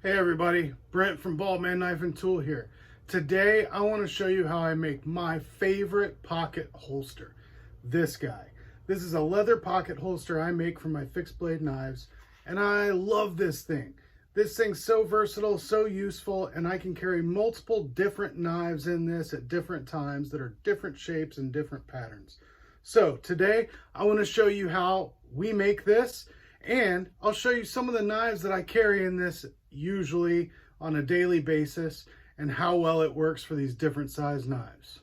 Hey everybody, Brent from Baldman Knife and Tool here. Today I want to show you how I make my favorite pocket holster. This guy. This is a leather pocket holster I make for my fixed blade knives, and I love this thing. This thing's so versatile, so useful, and I can carry multiple different knives in this at different times that are different shapes and different patterns. So today I want to show you how we make this, and I'll show you some of the knives that I carry in this usually on a daily basis and how well it works for these different size knives.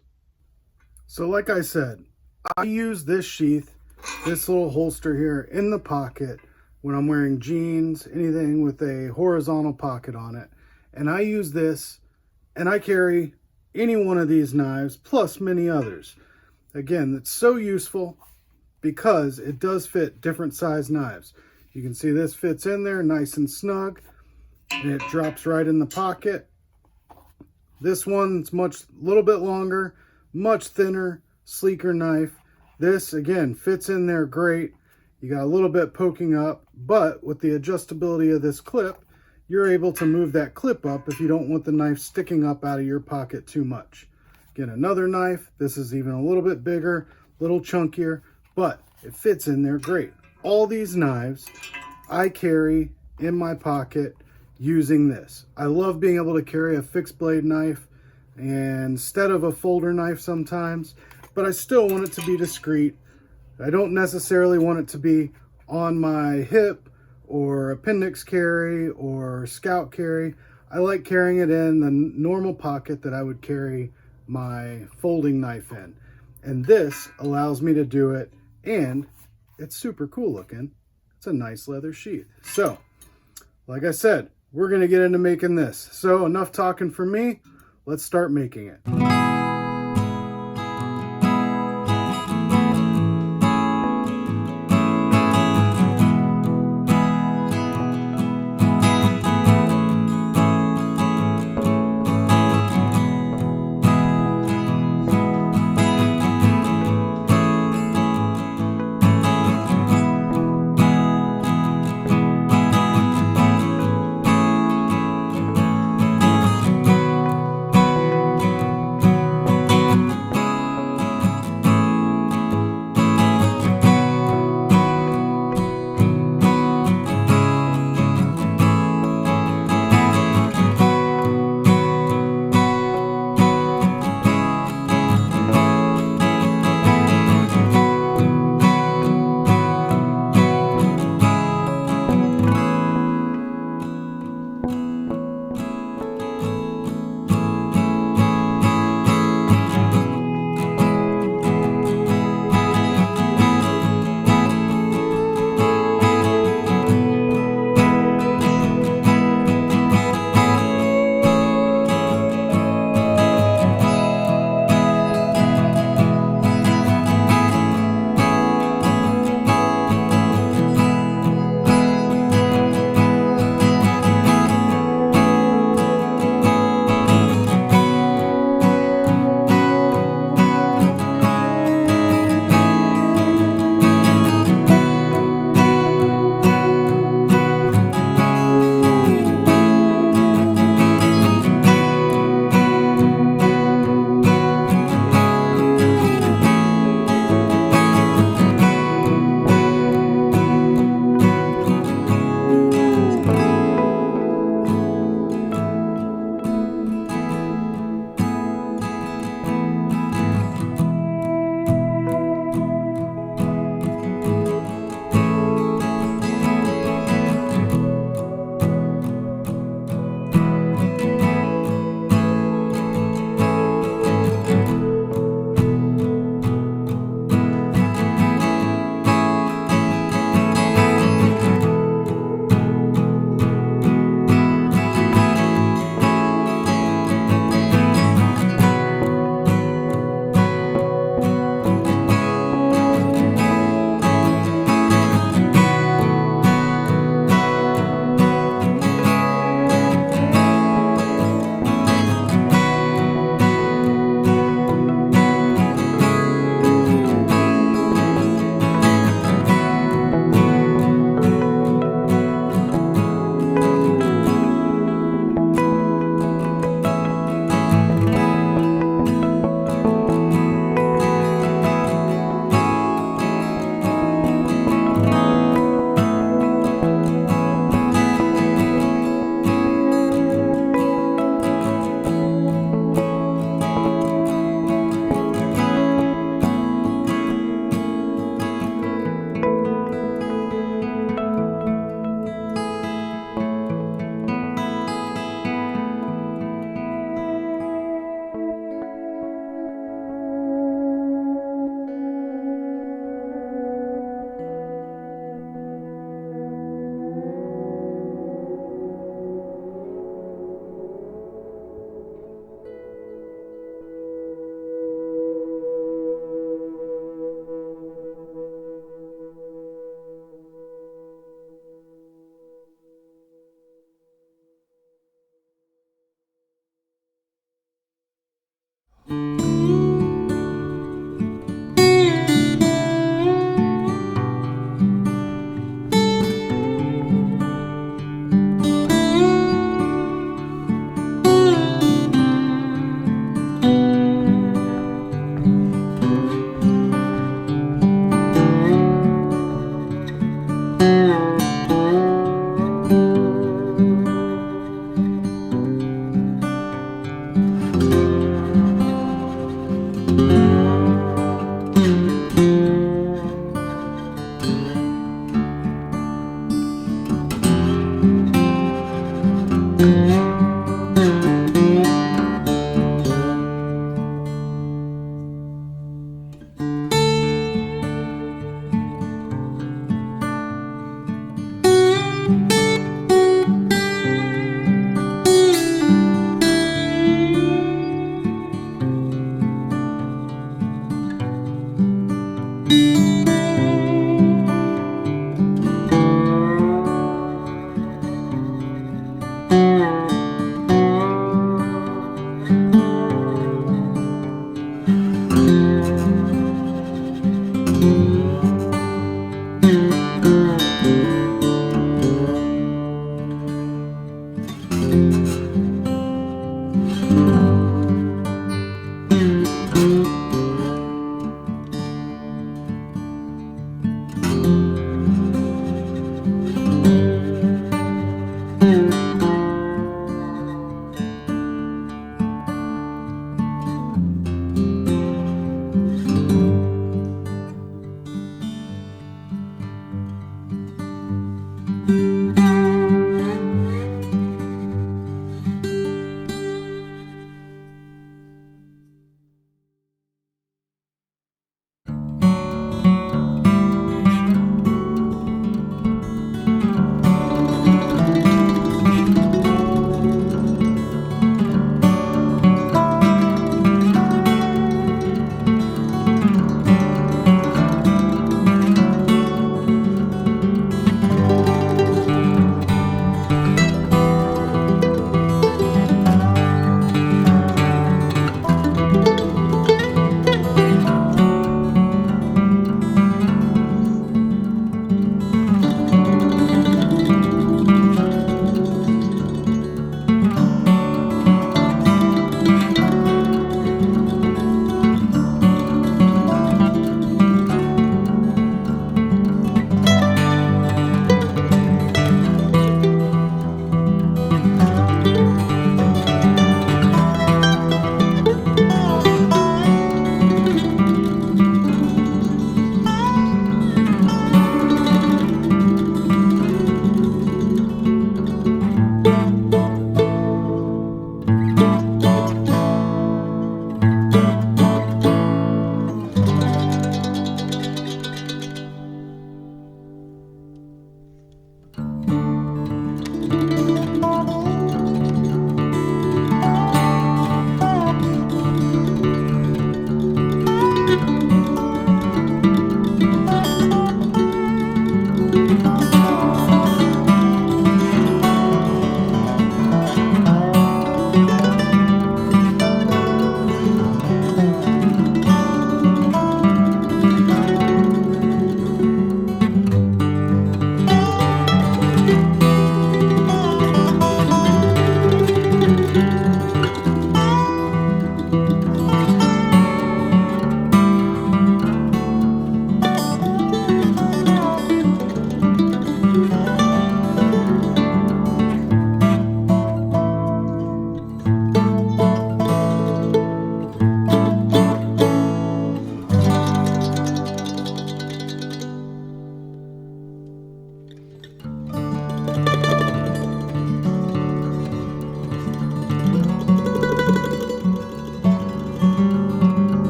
So like I said, I use this sheath, this little holster here in the pocket when I'm wearing jeans, anything with a horizontal pocket on it. And I use this and I carry any one of these knives plus many others. Again, it's so useful because it does fit different size knives. You can see this fits in there nice and snug, and it drops right in the pocket. This one's little bit longer, much thinner, sleeker knife. This again fits in there great. You got a little bit poking up, but with the adjustability of this clip, you're able to move that clip up if you don't want the knife sticking up out of your pocket too much. Again, another knife. This is even a little bit bigger, a little chunkier, but it fits in there great. All these knives I carry in my pocket using this. I love being able to carry a fixed blade knife instead of a folder knife sometimes, but I still want it to be discreet. I don't necessarily want it to be on my hip or appendix carry or scout carry. I like carrying it in the normal pocket that I would carry my folding knife in. And this allows me to do it, and it's super cool looking. It's a nice leather sheath. So, like I said, we're going to get into making this. So enough talking for me. Let's start making it.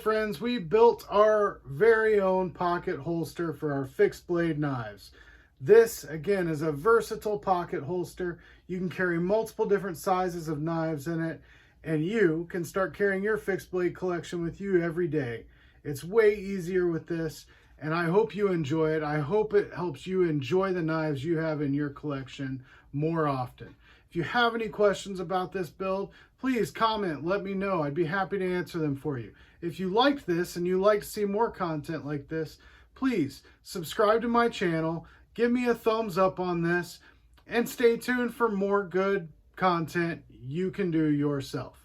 Friends, we built our very own pocket holster for our fixed blade knives. This, again, is a versatile pocket holster. You can carry multiple different sizes of knives in it, and you can start carrying your fixed blade collection with you every day. It's way easier with this, and I hope you enjoy it. I hope it helps you enjoy the knives you have in your collection more often. If you have any questions about this build, please comment, let me know. I'd be happy to answer them for you. If you liked this and you like to see more content like this, please subscribe to my channel, give me a thumbs up on this, and stay tuned for more good content you can do yourself.